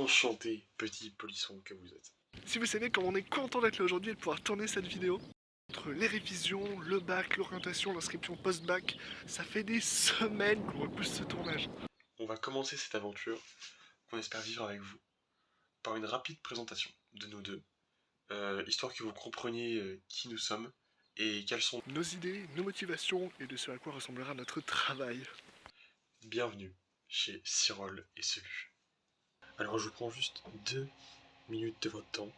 Enchanté, petit polisson que vous êtes. Si vous savez comme on est content d'être là aujourd'hui et de pouvoir tourner cette vidéo, entre les révisions, le bac, l'orientation, l'inscription post-bac, ça fait des semaines qu'on repousse ce tournage. On va commencer cette aventure qu'on espère vivre avec vous par une rapide présentation de nous deux, histoire que vous compreniez qui nous sommes et quelles sont Nos idées, nos motivations et de ce à quoi ressemblera notre travail. Bienvenue chez Cyrol et Selu. Alors je vous prends juste 2 minutes de votre temps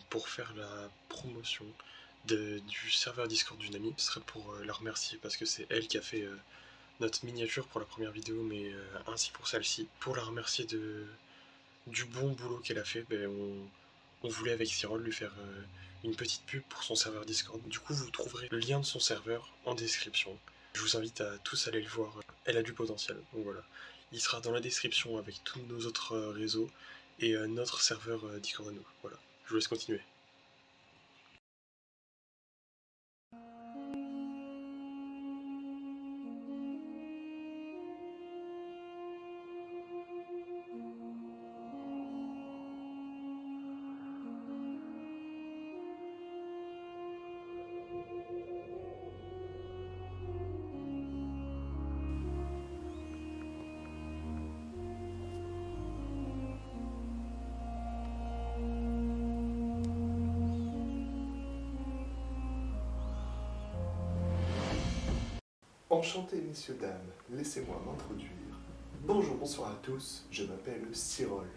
pour faire la promotion du serveur Discord d'une amie. Ce serait pour la remercier parce que c'est elle qui a fait notre miniature pour la première vidéo, mais ainsi pour celle-ci. Pour la remercier du bon boulot qu'elle a fait, on voulait avec Cyrol lui faire une petite pub pour son serveur Discord. Du coup vous trouverez le lien de son serveur en description. Je vous invite à tous aller le voir, elle a du potentiel, donc voilà. Il sera dans la description avec tous nos autres réseaux et notre serveur Discord à nous. Voilà, je vous laisse continuer. Enchanté, messieurs, dames, laissez-moi m'introduire. Bonjour, bonsoir à tous, je m'appelle Cyrol.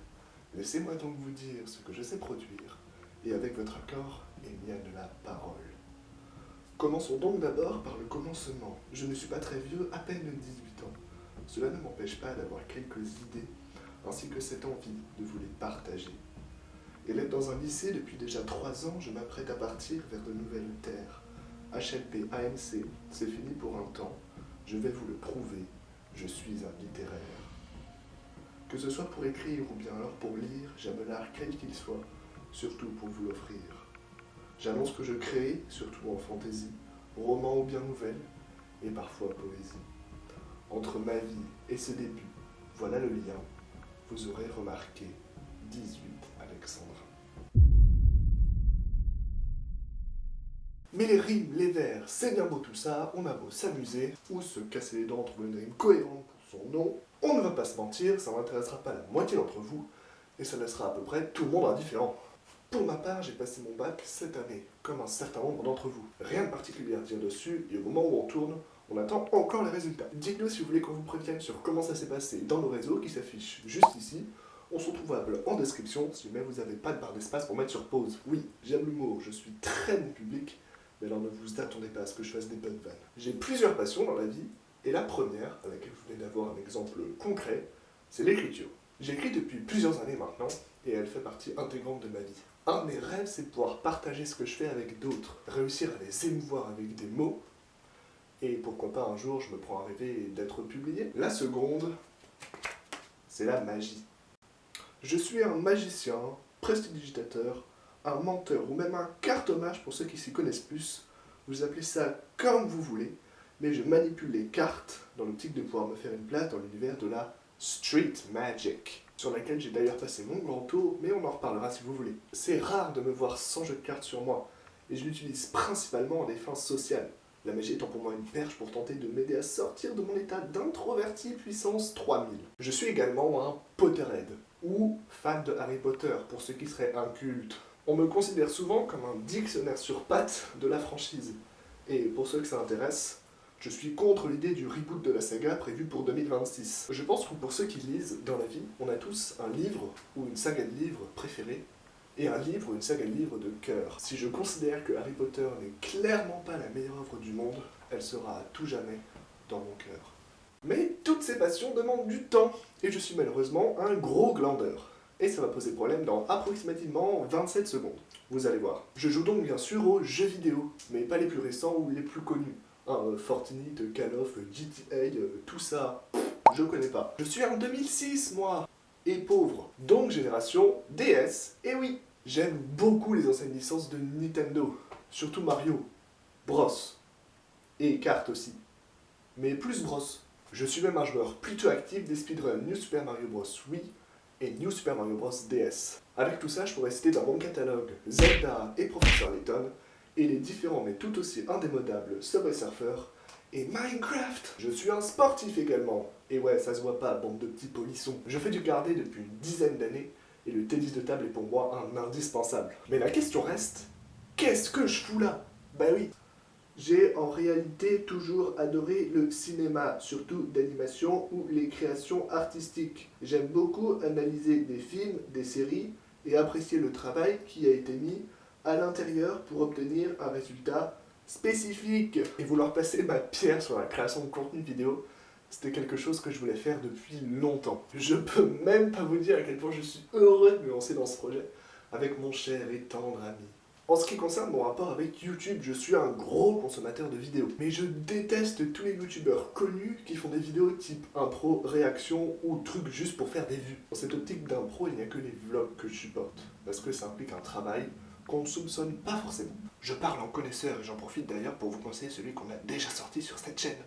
Laissez-moi donc vous dire ce que je sais produire, et avec votre accord, il y a de la parole. Commençons donc d'abord par le commencement. Je ne suis pas très vieux, à peine 18 ans. Cela ne m'empêche pas d'avoir quelques idées, ainsi que cette envie de vous les partager. Élève dans un lycée depuis déjà 3 ans, je m'apprête à partir vers de nouvelles terres. HLP, ANC, c'est fini pour un temps. Je vais vous le prouver, je suis un littéraire. Que ce soit pour écrire ou bien alors pour lire, j'aime l'art quel qu'il soit, surtout pour vous l'offrir. J'annonce que je crée, surtout en fantaisie, roman ou bien nouvelle, et parfois poésie. Entre ma vie et ses débuts, voilà le lien, vous aurez remarqué 18 Alexandrin. Mais les rimes, les vers, c'est bien beau tout ça, on a beau s'amuser, ou se casser les dents, trouver une rime cohérente pour son nom, on ne va pas se mentir, ça n'intéressera pas la moitié d'entre vous, et ça laissera à peu près tout le monde indifférent. Pour ma part, j'ai passé mon bac cette année, comme un certain nombre d'entre vous. Rien de particulier à dire dessus, et au moment où on tourne, on attend encore les résultats. Dites-nous si vous voulez qu'on vous prévienne sur comment ça s'est passé dans nos réseaux qui s'affichent juste ici. On sont trouvables en description si jamais vous n'avez pas de barre d'espace pour mettre sur pause. Oui, j'aime l'humour, je suis très bon public, mais alors ne vous attendez pas à ce que je fasse des bonnes vannes. J'ai plusieurs passions dans la vie, et la première, à laquelle vous venez d'avoir un exemple concret, c'est l'écriture. J'écris depuis plusieurs années maintenant, et elle fait partie intégrante de ma vie. Un de mes rêves, c'est de pouvoir partager ce que je fais avec d'autres, réussir à les émouvoir avec des mots, et pourquoi pas un jour je me prends à rêver d'être publié. La seconde, c'est la magie. Je suis un magicien, prestidigitateur, un menteur ou même un cartomage pour ceux qui s'y connaissent plus. Vous appelez ça comme vous voulez, mais je manipule les cartes dans l'optique de pouvoir me faire une place dans l'univers de la street magic, sur laquelle j'ai d'ailleurs passé mon grand tour, mais on en reparlera si vous voulez. C'est rare de me voir sans jeu de cartes sur moi, et je l'utilise principalement à des fins sociales. La magie étant pour moi une perche pour tenter de m'aider à sortir de mon état d'introverti puissance 3000. Je suis également un Potterhead, ou fan de Harry Potter, pour ceux qui seraient incultes. On me considère souvent comme un dictionnaire sur pattes de la franchise. Et pour ceux que ça intéresse, je suis contre l'idée du reboot de la saga prévu pour 2026. Je pense que pour ceux qui lisent dans la vie, on a tous un livre ou une saga de livres préférée, et un livre ou une saga de livres de cœur. Si je considère que Harry Potter n'est clairement pas la meilleure œuvre du monde, elle sera à tout jamais dans mon cœur. Mais toutes ces passions demandent du temps, et je suis malheureusement un gros glandeur. Et ça va poser problème dans approximativement 27 secondes. Vous allez voir. Je joue donc bien sûr aux jeux vidéo, mais pas les plus récents ou les plus connus. Fortnite, Call of, GTA, tout ça, je connais pas. Je suis en 2006, moi, et pauvre. Donc génération DS, et oui, j'aime beaucoup les anciennes licences de Nintendo, surtout Mario, Bros, et Kart aussi, mais plus Bros. Je suis même un joueur plutôt actif des speedruns New Super Mario Bros. Oui, et New Super Mario Bros DS. Avec tout ça, je pourrais citer dans mon catalogue Zelda et Professeur Layton, et les différents mais tout aussi indémodables Subway Surfer et Minecraft. Je suis un sportif également. Et ouais, ça se voit pas, bande de petits polissons. Je fais du karaté depuis une dizaine d'années, et le tennis de table est pour moi un indispensable. Mais la question reste, qu'est-ce que je fous là? Bah oui, j'ai en réalité toujours adoré le cinéma, surtout d'animation ou les créations artistiques. J'aime beaucoup analyser des films, des séries et apprécier le travail qui a été mis à l'intérieur pour obtenir un résultat spécifique. Et vouloir passer ma pierre sur la création de contenu vidéo, c'était quelque chose que je voulais faire depuis longtemps. Je peux même pas vous dire à quel point je suis heureux de me lancer dans ce projet avec mon cher et tendre ami. En ce qui concerne mon rapport avec YouTube, je suis un gros consommateur de vidéos. Mais je déteste tous les youtubeurs connus qui font des vidéos type impro, réaction ou trucs juste pour faire des vues. Dans cette optique d'impro, il n'y a que les vlogs que je supporte, parce que ça implique un travail qu'on ne soupçonne pas forcément. Je parle en connaisseur et j'en profite d'ailleurs pour vous conseiller celui qu'on a déjà sorti sur cette chaîne.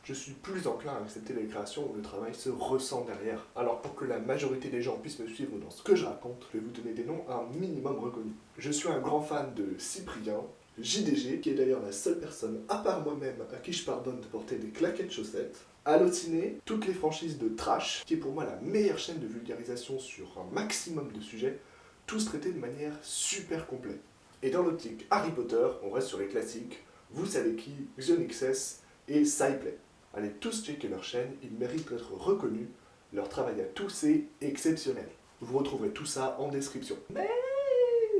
Je suis plus enclin à accepter les créations où le travail se ressent derrière. Alors pour que la majorité des gens puissent me suivre dans ce que je raconte, je vais vous donner des noms un minimum reconnus. Je suis un grand fan de Cyprien, JDG, qui est d'ailleurs la seule personne, à part moi-même, à qui je pardonne de porter des claquettes chaussettes. Allociné, toutes les franchises de Trash, qui est pour moi la meilleure chaîne de vulgarisation sur un maximum de sujets, tous traités de manière super complète. Et dans l'optique Harry Potter, on reste sur les classiques, vous savez qui, XenXS et SciPlay. Allez tous checker leur chaîne, ils méritent d'être reconnus, leur travail à tous est exceptionnel. Vous retrouverez tout ça en description. Mais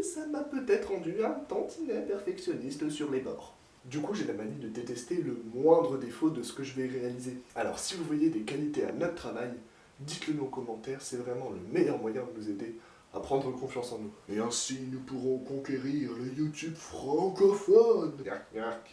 ça m'a peut-être rendu un tantinet perfectionniste sur les bords. Du coup, j'ai la manie de détester le moindre défaut de ce que je vais réaliser. Alors si vous voyez des qualités à notre travail, dites-le nous en commentaire, c'est vraiment le meilleur moyen de nous aider à prendre confiance en nous. Et ainsi, nous pourrons conquérir le YouTube francophone.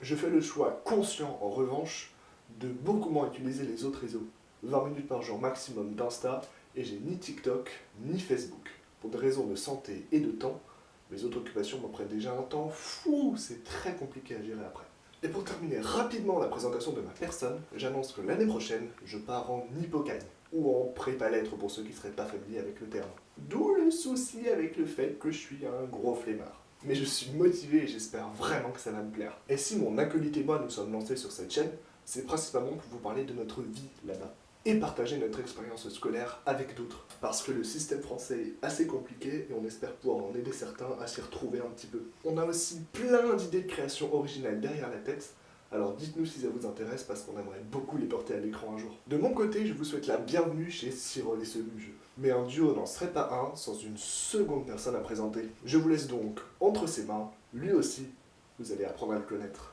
Je fais le choix conscient, en revanche, de beaucoup moins utiliser les autres réseaux. 20 minutes par jour maximum d'Insta, et j'ai ni TikTok, ni Facebook. Pour des raisons de santé et de temps, mes autres occupations me prennent déjà un temps fou, c'est très compliqué à gérer après. Et pour terminer rapidement la présentation de ma personne, j'annonce que l'année prochaine, je pars en Hippocagne, ou en prépa-lettres pour ceux qui ne seraient pas familiers avec le terme. D'où le souci avec le fait que je suis un gros flemmard. Mais je suis motivé et j'espère vraiment que ça va me plaire. Et si mon acolyte et moi nous sommes lancés sur cette chaîne, c'est principalement pour vous parler de notre vie là-bas et partager notre expérience scolaire avec d'autres. Parce que le système français est assez compliqué et on espère pouvoir en aider certains à s'y retrouver un petit peu. On a aussi plein d'idées de création originales derrière la tête, alors dites-nous si ça vous intéresse parce qu'on aimerait beaucoup les porter à l'écran un jour. De mon côté, je vous souhaite la bienvenue chez Cyril et Seluge. Mais un duo n'en serait pas un sans une seconde personne à présenter. Je vous laisse donc entre ses mains, lui aussi, vous allez apprendre à le connaître.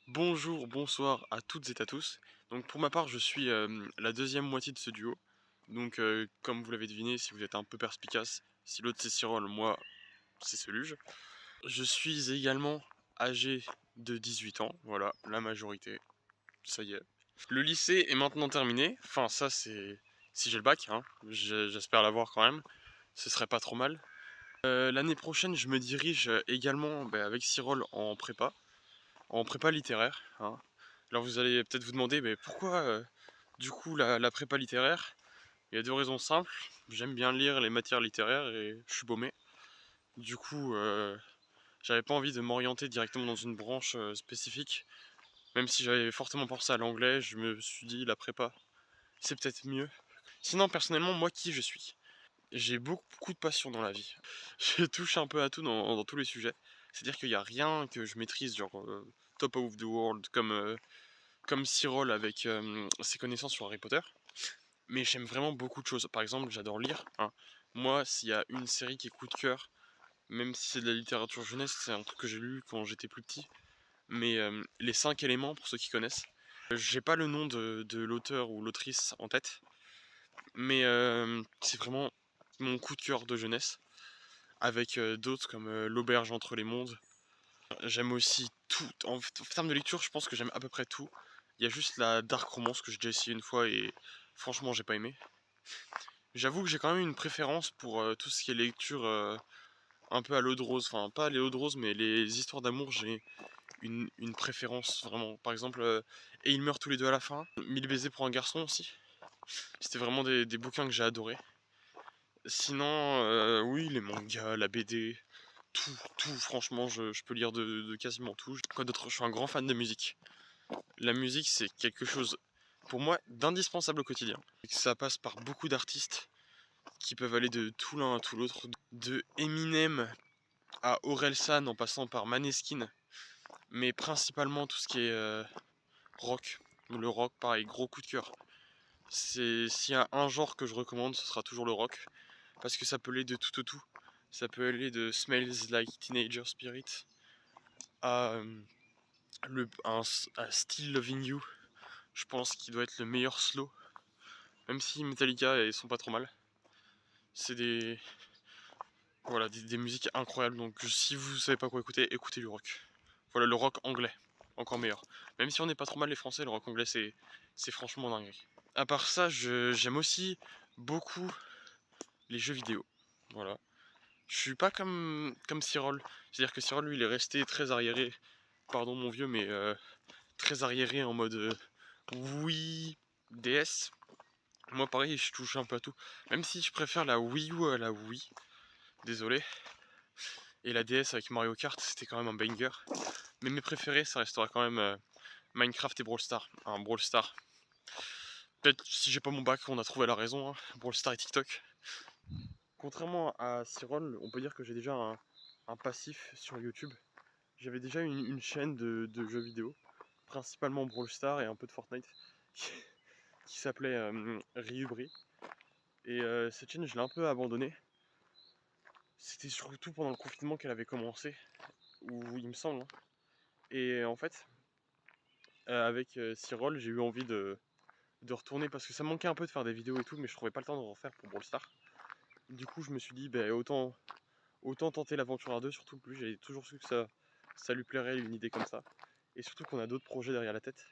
Bonjour, bonsoir à toutes et à tous. Donc pour ma part, je suis la deuxième moitié de ce duo. Donc comme vous l'avez deviné, si vous êtes un peu perspicace, si l'autre c'est Cyril, moi c'est Seluge. Je suis également âgé de 18 ans, voilà, la majorité, ça y est. Le lycée est maintenant terminé, enfin ça c'est si j'ai le bac, hein. J'espère l'avoir quand même, ce serait pas trop mal. L'année prochaine, je me dirige également avec Cyril en prépa littéraire, hein. Alors vous allez peut-être vous demander, mais pourquoi du coup la prépa littéraire? Il y a deux raisons simples. J'aime bien lire les matières littéraires et je suis baumé. Du coup, j'avais pas envie de m'orienter directement dans une branche spécifique. Même si j'avais fortement pensé à l'anglais, je me suis dit la prépa, c'est peut-être mieux. Sinon, personnellement, moi qui je suis? J'ai beaucoup de passion dans la vie. Je touche un peu à tout dans tous les sujets. C'est-à-dire qu'il n'y a rien que je maîtrise, genre top of the world, comme Cyril avec ses connaissances sur Harry Potter. Mais j'aime vraiment beaucoup de choses. Par exemple, j'adore lire, hein. Moi, s'il y a une série qui est coup de cœur, même si c'est de la littérature jeunesse, c'est un truc que j'ai lu quand j'étais plus petit. Mais les 5 éléments, pour ceux qui connaissent. J'ai pas le nom de l'auteur ou l'autrice en tête. Mais c'est vraiment mon coup de cœur de jeunesse. Avec d'autres comme L'Auberge entre les mondes. J'aime aussi tout. En termes de lecture, je pense que j'aime à peu près tout. Il y a juste la dark romance que j'ai déjà essayé une fois et franchement, j'ai pas aimé. J'avoue que j'ai quand même une préférence pour tout ce qui est lecture un peu à l'eau de rose. Enfin, pas à l'eau de rose, mais les histoires d'amour, j'ai une préférence vraiment. Par exemple, Et ils meurent tous les deux à la fin. 1000 baisers pour un garçon aussi. C'était vraiment des bouquins que j'ai adorés. Sinon, oui, les mangas, la BD, tout, franchement, je peux lire de quasiment tout. Quoi d'autre? Je suis un grand fan de musique. La musique, c'est quelque chose, pour moi, d'indispensable au quotidien. Ça passe par beaucoup d'artistes qui peuvent aller de tout l'un à tout l'autre. De Eminem à Orelsan en passant par Maneskin. Mais principalement tout ce qui est rock. Le rock, pareil, gros coup de cœur. S'il y a un genre que je recommande, ce sera toujours le rock. Parce que ça peut aller de tout au tout. Ça peut aller de Smells Like Teenager Spirit à, à Still Loving You. Je pense qu'il doit être le meilleur slow. Même si Metallica, ils sont pas trop mal. C'est voilà, des musiques incroyables. Donc si vous savez pas quoi écouter, écoutez du rock. Voilà, le rock anglais, encore meilleur. Même si on n'est pas trop mal les français, le rock anglais c'est franchement dingue. À part ça, j'aime aussi beaucoup les jeux vidéo. Voilà. Je suis pas comme Cyril. C'est-à-dire que Cyril, lui, il est resté très arriéré. Pardon mon vieux, mais très arriéré en mode Wii, DS. Moi pareil, je touche un peu à tout. Même si je préfère la Wii U à la Wii. Désolé. Et la DS avec Mario Kart, c'était quand même un banger. Mais mes préférés, ça restera quand même Minecraft et Brawl Stars. Un Brawl Stars. Peut-être si j'ai pas mon bac, on a trouvé la raison. Hein. Brawl Stars et TikTok. Contrairement à Cyril, on peut dire que j'ai déjà un passif sur YouTube. J'avais déjà une chaîne de jeux vidéo, principalement Brawl Stars et un peu de Fortnite, qui s'appelait Ryubri. Et cette chaîne, je l'ai un peu abandonnée. C'était surtout pendant le confinement qu'elle avait commencé, ou il me semble. Hein. Et en fait, avec Cyril, j'ai eu envie de retourner parce que ça me manquait un peu de faire des vidéos et tout, mais je trouvais pas le temps de refaire pour Brawl Stars. Du coup, je me suis dit, autant tenter l'aventure à deux, surtout que lui, j'avais toujours su que ça lui plairait une idée comme ça. Et surtout qu'on a d'autres projets derrière la tête.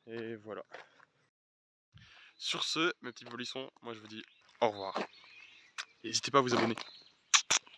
Et voilà. Sur ce, mes petits polissons, moi je vous dis au revoir. N'hésitez pas à vous abonner.